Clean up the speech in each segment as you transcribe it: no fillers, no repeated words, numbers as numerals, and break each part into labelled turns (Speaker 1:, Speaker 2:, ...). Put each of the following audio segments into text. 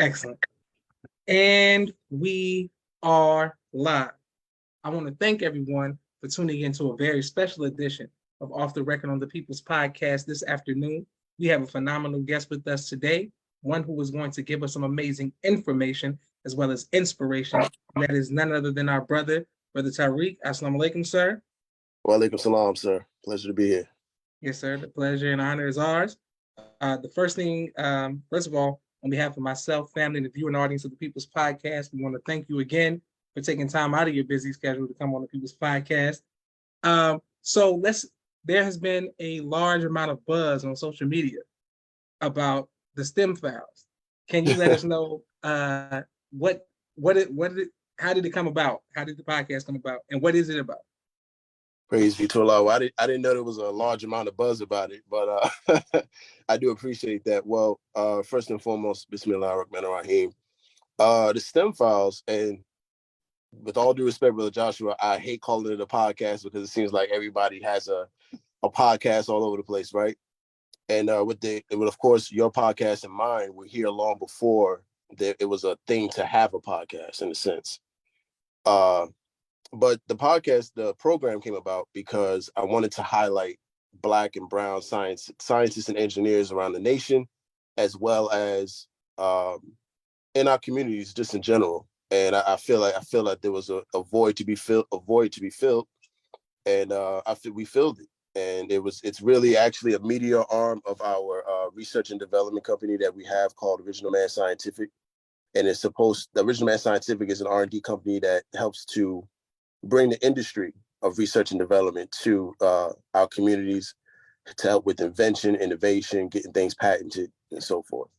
Speaker 1: Excellent. And we are live. I want to thank everyone for tuning into a very special edition of Off the Record on the People's Podcast this afternoon. We have a phenomenal guest with us today, one who is going to give us some amazing information as well as inspiration. And that is none other than our brother Tariq. Assalamu alaikum, sir.
Speaker 2: Wa alaikum salam, sir. Pleasure to be here.
Speaker 1: Yes, sir. The pleasure and honor is ours. The first thing, first of all, on behalf of myself, family, and the viewing audience of the People's Podcast, we want to thank you again for taking time out of your busy schedule to come on the People's Podcast. There has been a large amount of buzz on social media about the STEM files. Can you let us know how did it come about? How did the podcast come about? And what is it about?
Speaker 2: Praise be to Allah. I didn't know there was a large amount of buzz about it, but I do appreciate that. Well, first and foremost, Bismillah ar-Rahman ar-Rahim. The STEM files, and with all due respect, Brother Joshua, I hate calling it a podcast because it seems like everybody has a podcast all over the place, right? And with of course, your podcast and mine were here long before it was a thing to have a podcast in a sense. But the program came about because I wanted to highlight Black and brown scientists and engineers around the nation, as well as in our communities just in general. And I feel like there was a void to be filled, and we filled it. And it's really actually a media arm of our research and development company that we have called Original Man Scientific. And the Original Man Scientific is an R&D company that helps to bring the industry of research and development to our communities to help with invention, innovation, getting things patented, and so forth.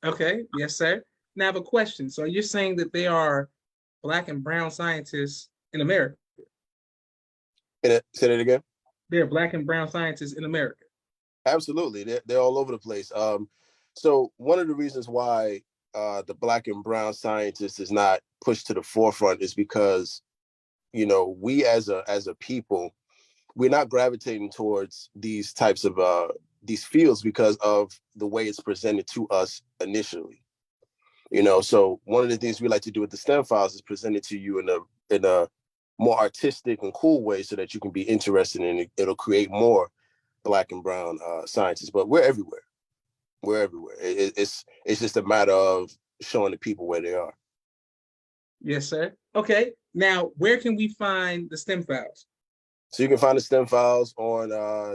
Speaker 1: Okay, yes, sir. Now I have a question. So you're saying that there are Black and brown scientists in America?
Speaker 2: Say that again?
Speaker 1: There are Black and brown scientists in America?
Speaker 2: Absolutely. They're all over the place. So one of the reasons why the Black and brown scientist is not pushed to the forefront is because, we as a people, we're not gravitating towards these types of these fields because of the way it's presented to us initially. So one of the things we like to do with the STEM files is present it to you in a more artistic and cool way so that you can be interested in it. It'll create more Black and brown scientists, but we're everywhere. We're everywhere. It's just a matter of showing the people where they are.
Speaker 1: Yes, sir. Okay. Now, where can we find the STEM files?
Speaker 2: So you can find the STEM files on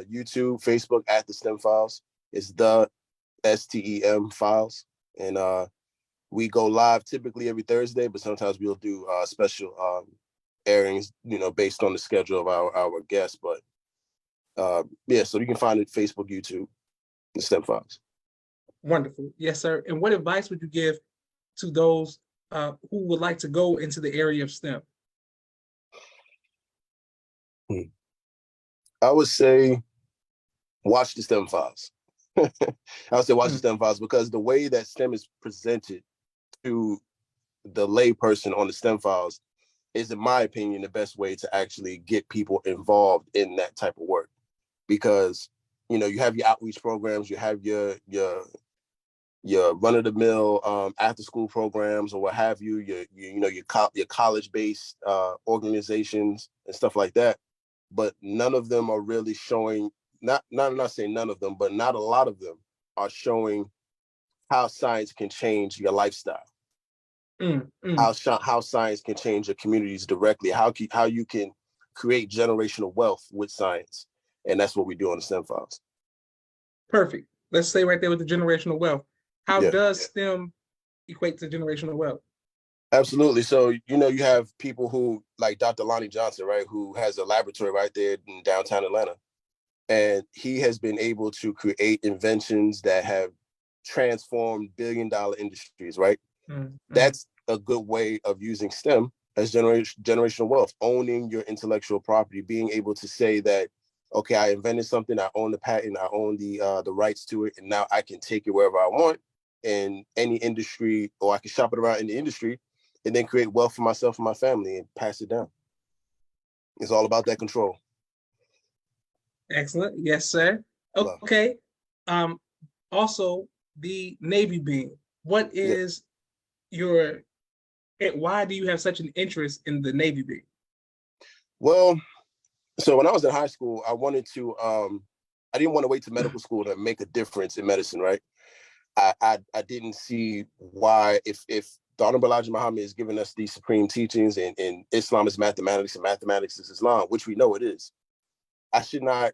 Speaker 2: YouTube, Facebook at the STEM files. It's the STEM files. And we go live typically every Thursday, but sometimes we'll do special airings, based on the schedule of our guests. But so you can find it Facebook, YouTube, the STEM files.
Speaker 1: Wonderful. Yes, sir. And what advice would you give to those who would like to go into the area of STEM?
Speaker 2: I would say watch the STEM files. I would say watch the STEM files because the way that STEM is presented to the lay person on the STEM files is, in my opinion, the best way to actually get people involved in that type of work. Because, you have your outreach programs, you have your run-of-the-mill after-school programs or what have you, your college-based organizations and stuff like that. But none of them are really showing, I'm not saying none of them, but not a lot of them are showing how science can change your lifestyle. How science can change your communities directly, how you can create generational wealth with science. And that's what we do on the STEM files.
Speaker 1: Perfect. Let's stay right there with the generational wealth. How does STEM equate to generational wealth?
Speaker 2: Absolutely. So, you have people who, like Dr. Lonnie Johnson, right, who has a laboratory right there in downtown Atlanta. And he has been able to create inventions that have transformed billion-dollar industries, right? That's a good way of using STEM as generational wealth, owning your intellectual property, being able to say that, okay, I invented something, I own the patent, I own the rights to it, and now I can take it wherever I want in any industry, or I can shop it around in the industry and then create wealth for myself and my family and pass it down. It's all about that control.
Speaker 1: Excellent. Yes, sir. Okay. Also, the Navy beam. what
Speaker 2: Yeah.
Speaker 1: is your why do you have such an interest in the Navy beam?
Speaker 2: Well, so when I was in high school, I wanted to. I didn't want to wait to medical school to make a difference in medicine, right? I didn't see why if the Honorable Elijah Muhammad is giving us these supreme teachings and Islam is mathematics and mathematics is Islam, which we know it is. I should not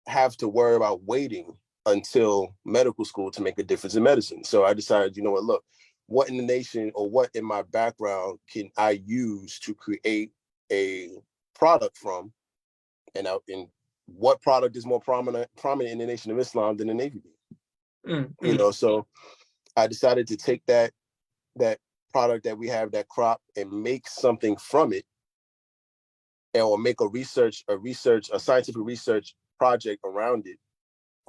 Speaker 2: have to worry about waiting until medical school to make a difference in medicine. So I decided, you know what, look, what in the nation or what in my background can I use to create a product from, and what product is more prominent in the Nation of Islam than the Navy Beam? You know, so I decided to take that product that we have, that crop, and make something from it, or make a scientific research project around it,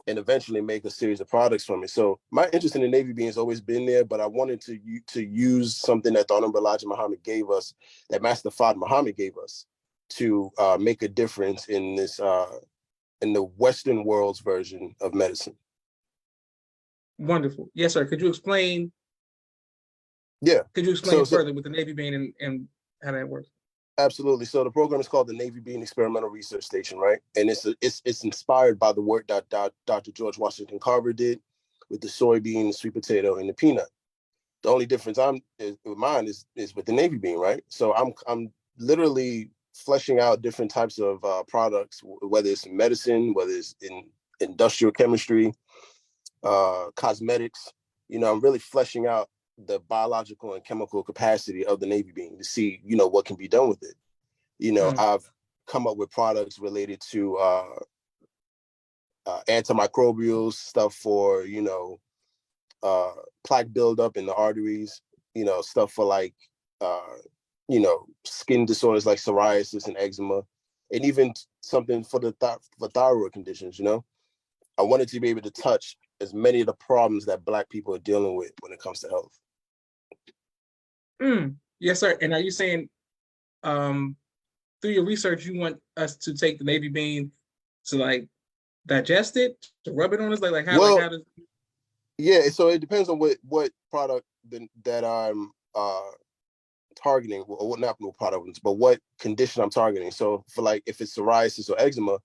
Speaker 2: and eventually make a series of products from it. So my interest in the Navy being has always been there, but I wanted to use something that the Honorable Elijah Muhammad gave us, that Master Fard Muhammad gave us, to make a difference in this in the Western world's version of medicine.
Speaker 1: Wonderful. Yes, sir. Could you explain?
Speaker 2: Yeah.
Speaker 1: Could you explain further with the Navy beam and how that works?
Speaker 2: Absolutely. So the program is called the Navy Bean Experimental Research Station, right? And it's inspired by the work that Dr. George Washington Carver did with the soybean, the sweet potato, and the peanut. The only difference with mine is with the Navy bean, right? So I'm literally fleshing out different types of products, whether it's medicine, whether it's in industrial chemistry, cosmetics. You know, I'm really fleshing out the biological and chemical capacity of the Navy bean to see, you know, what can be done with it. You know, I've come up with products related to antimicrobials, stuff for, you know, plaque buildup in the arteries, you know, stuff for like, you know, skin disorders like psoriasis and eczema, and even something for for thyroid conditions. You know, I wanted to be able to touch as many of the problems that Black people are dealing with when it comes to health.
Speaker 1: Yes, sir. And are you saying, through your research, you want us to take the Navy bean to like digest it, to rub it on us, like how,
Speaker 2: well,
Speaker 1: how does?
Speaker 2: Yeah, so it depends on what product that I'm targeting, or what, not what product, but what condition I'm targeting. So for like, if it's psoriasis or eczema,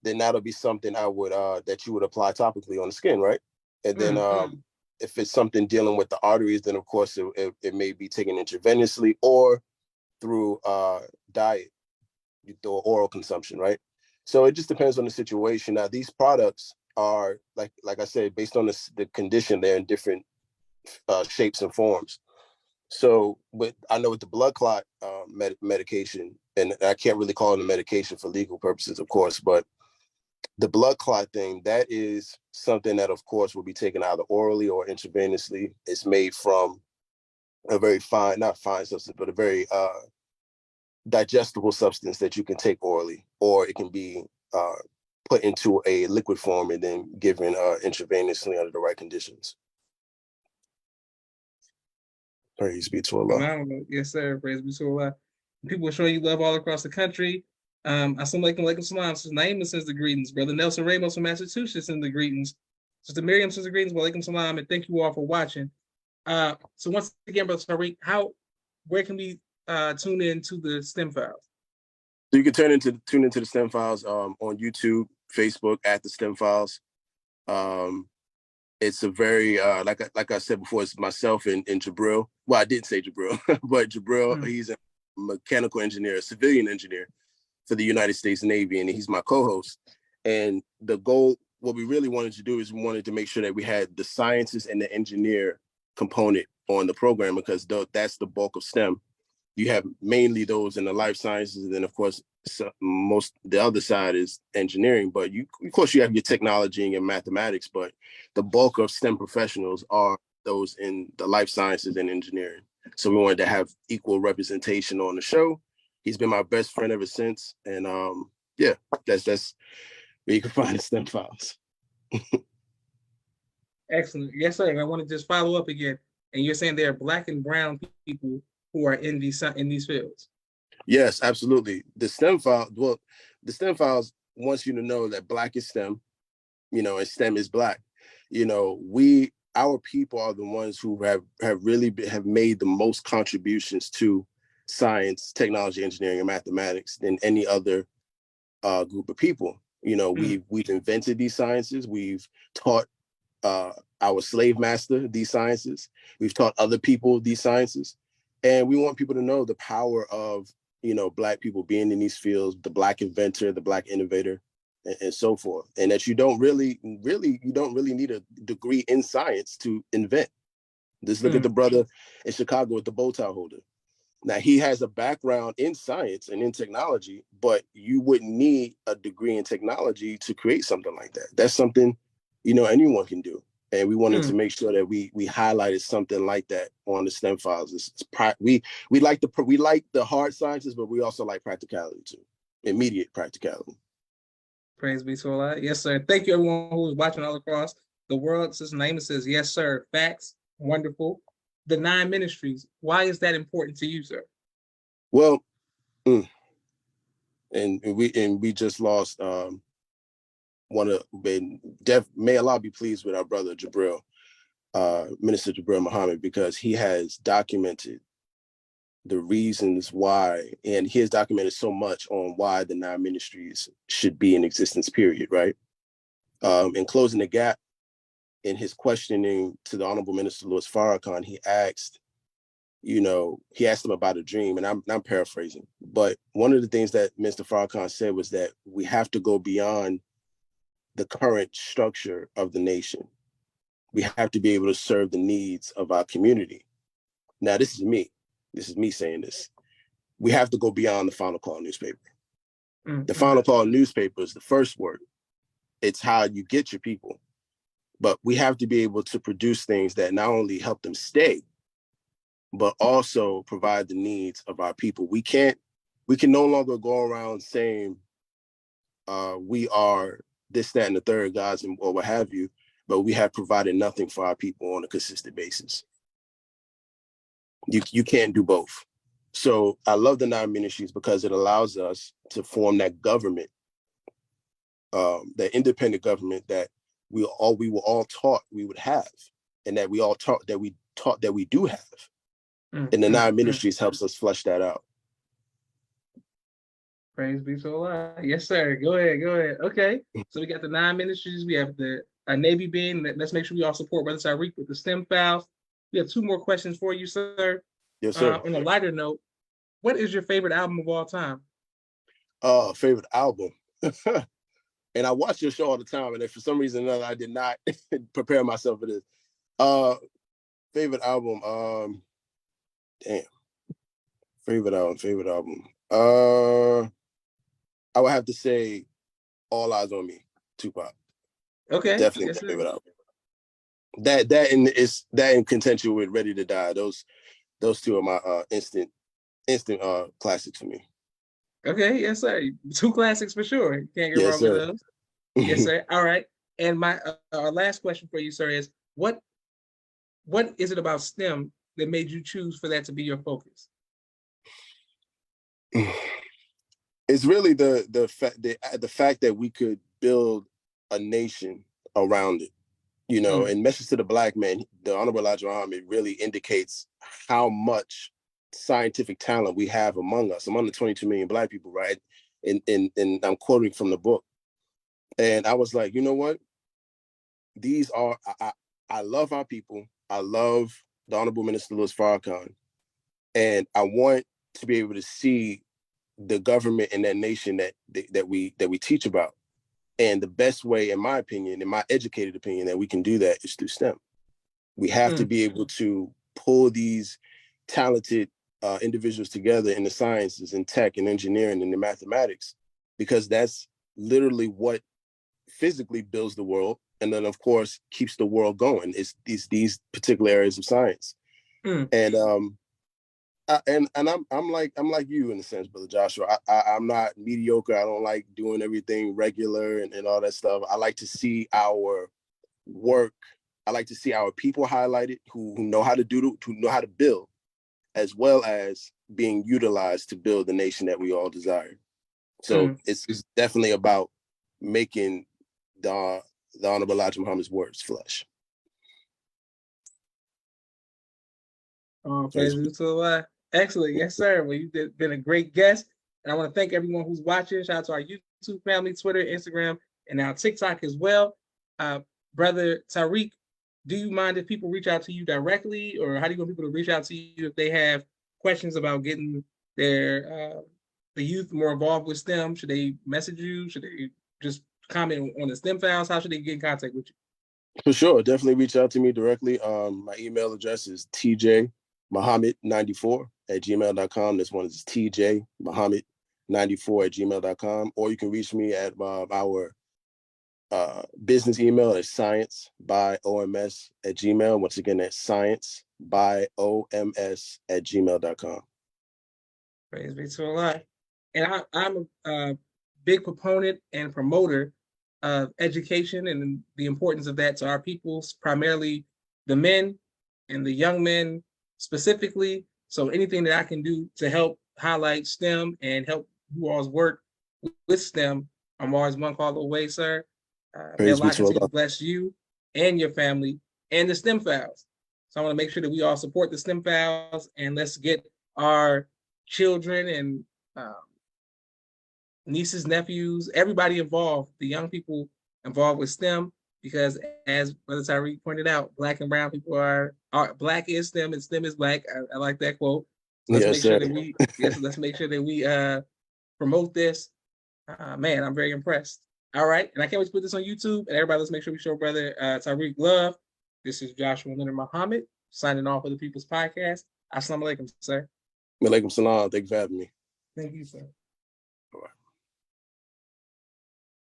Speaker 2: then that'll be something I would that you would apply topically on the skin, right? And then if it's something dealing with the arteries, then of course it may be taken intravenously or through diet or oral consumption, right? So it just depends on the situation. Now these products are like I said, based on the condition, they're in different shapes and forms. So I know with the blood clot medication, and I can't really call it a medication for legal purposes, of course, but the blood clot thing, that is something that, of course, will be taken either orally or intravenously. It's made from a very fine, not fine substance, but a very digestible substance that you can take orally, or it can be put into a liquid form and then given intravenously under the right conditions. Praise be to Allah.
Speaker 1: Phenomenal. Yes, sir. Praise be to Allah. People are showing you love all across the country. Assalamu alaikum salam. Sister Naima sends the greetings. Brother Nelson Ramos from Massachusetts sends the greetings. Sister Miriam sends the greetings. Wa alaikum salam. And thank you all for watching. So once again, Brother Tariq, where can we tune in to the STEM files?
Speaker 2: So you can tune into the STEM files on YouTube, Facebook at the STEM files. It's a very like I said before, it's myself and Jabril. Well, I didn't say Jabril, but Jabril, he's a mechanical engineer, a civilian engineer for the United States Navy, and he's my co-host. And the goal, what we really wanted to do is we wanted to make sure that we had the scientist and the engineer component on the program, because that's the bulk of STEM. You have mainly those in the life sciences, and then of course the other side is engineering. But of course you have your technology and your mathematics, but the bulk of STEM professionals are those in the life sciences and engineering. So we wanted to have equal representation on the show. He's been my best friend ever since, and yeah, that's where you can find the STEM files.
Speaker 1: Excellent. Yes, sir. And I want to just follow up again. And you're saying there are Black and brown people who are in these fields?
Speaker 2: Yes, absolutely. The STEM files wants you to know that Black is STEM, you know, and STEM is Black. You know, our people are the ones who have really have made the most contributions to science, technology, engineering, and mathematics than any other group of people. We've invented these sciences. We've taught our slave master these sciences. We've taught other people these sciences, and we want people to know the power of Black people being in these fields, the Black inventor, the Black innovator, and so forth, and that you don't really need a degree in science to invent. Just look at the brother in Chicago with the bow tie holder. Now, he has a background in science and in technology, but you wouldn't need a degree in technology to create something like that. That's something anyone can do, and we wanted to make sure that we highlighted something like that on the STEM files. We like the hard sciences, but we also like practicality too, immediate practicality.
Speaker 1: Praise be to Allah. Yes, sir. Thank you, everyone who is watching all across the world. Sister Naima says, yes, sir. Facts. Wonderful. The 9 ministries. Why is that important to you, sir?
Speaker 2: Well, and we just lost one of may Allah be pleased with our brother Jabril, Minister Jabril Muhammad, because he has documented the reasons why, and he has documented so much on why the 9 ministries should be in existence, period, right? In closing the gap, in his questioning to the Honorable Minister Louis Farrakhan, he asked him about a dream, and I'm paraphrasing, but one of the things that Mr. Farrakhan said was that we have to go beyond the current structure of the nation. We have to be able to serve the needs of our community. Now, this is me saying this. We have to go beyond the Final Call newspaper. The Final Call newspaper is the first word. It's how you get your people. But we have to be able to produce things that not only help them stay, but also provide the needs of our people. We can no longer go around saying we are this, that, and the third gods or what have you, but we have provided nothing for our people on a consistent basis. You can't do both. So I love the 9 ministries because it allows us to form that government, that independent government that we were all taught we would have, and that we all taught that we do have. And the 9 ministries helps us flesh that out.
Speaker 1: Praise be to Allah. Yes, sir. Go ahead. Okay. So we got the 9 ministries. We have the Navy being. Let's make sure we all support Brother Tariq with the STEM files. We have 2 more questions for you, sir.
Speaker 2: Yes, sir.
Speaker 1: On a lighter note, what is your favorite album of all time?
Speaker 2: Favorite album. And I watch your show all the time, and if for some reason or another I did not prepare myself for this. Favorite album. Favorite album. I would have to say All Eyes on Me, Tupac.
Speaker 1: Okay.
Speaker 2: Definitely
Speaker 1: yes,
Speaker 2: my favorite album. That in contention with Ready to Die. Those 2 are my instant classics for me.
Speaker 1: Okay, yes, sir. 2 classics for sure. You can't get
Speaker 2: Yes,
Speaker 1: wrong
Speaker 2: sir.
Speaker 1: with those. Yes, sir. All right. And my our last question for you, sir, is what is it about STEM that made you choose for that to be your focus?
Speaker 2: It's really the fact that we could build a nation around it, and Message to the Black Man, the Honorable Elijah Muhammad really indicates how much scientific talent we have among us, among the 22 million Black people, right? And I'm quoting from the book. And I was like, you know what? These are, I love our people. I love the Honorable Minister Louis Farrakhan. And I want to be able to see the government in that nation that we teach about. And the best way, in my opinion, in my educated opinion, that we can do that is through STEM. We have to be able to pull these talented individuals together in the sciences and tech and engineering and the mathematics, because that's literally what physically builds the world, and then of course keeps the world going. It's these particular areas of science. And I'm like you in a sense, Brother Joshua. I'm not mediocre. I don't like doing everything regular and all that stuff. I like to see our work. I like to see our people highlighted who know how to know how to build, as well as being utilized to build the nation that we all desire. So it's definitely about making the Honorable Elijah Muhammad's words flesh.
Speaker 1: Oh, praise be to Allah. Excellent. Yes, sir. Well, you've been a great guest. And I want to thank everyone who's watching. Shout out to our YouTube family, Twitter, Instagram, and now TikTok as well. Brother Tariq, do you mind if people reach out to you directly, or how do you want people to reach out to you if they have questions about getting their the youth more involved with STEM? Should they message you? Should they just comment on the STEM files? How should they get in contact with you?
Speaker 2: For sure. Definitely reach out to me directly. My email address is tjmuhammad94@gmail.com. This one is tjmuhammad94@gmail.com. Or you can reach me at our business email is scienceByOMS@gmail. Once again, that's scienceByOMS@gmail.com.
Speaker 1: Praise be to Allah. And I'm a big proponent and promoter of education and the importance of that to our peoples, primarily the men and the young men specifically. So anything that I can do to help highlight STEM and help you all's work with STEM, I'm always one call away, sir. May
Speaker 2: Praise be
Speaker 1: Allah
Speaker 2: to
Speaker 1: continue to
Speaker 2: Allah.
Speaker 1: bless you and your family and the STEM files. So I want to make sure that we all support the STEM files, and let's get our children and nieces, nephews, everybody involved, the young people involved with STEM, because as Brother Tariq pointed out, Black and brown people are Black is STEM and STEM is Black. I like that quote. So let's
Speaker 2: Yes,
Speaker 1: make sure
Speaker 2: sir.
Speaker 1: that let's make sure that we promote this. Man, I'm very impressed. All right, and I can't wait to put this on YouTube. And everybody, let's make sure we show Brother Tariq love. This is Joshua Leonard Muhammad signing off for the People's Podcast. Assalamu alaikum, sir.
Speaker 2: Walaikum salam. Thank you for having me.
Speaker 1: Thank you, sir.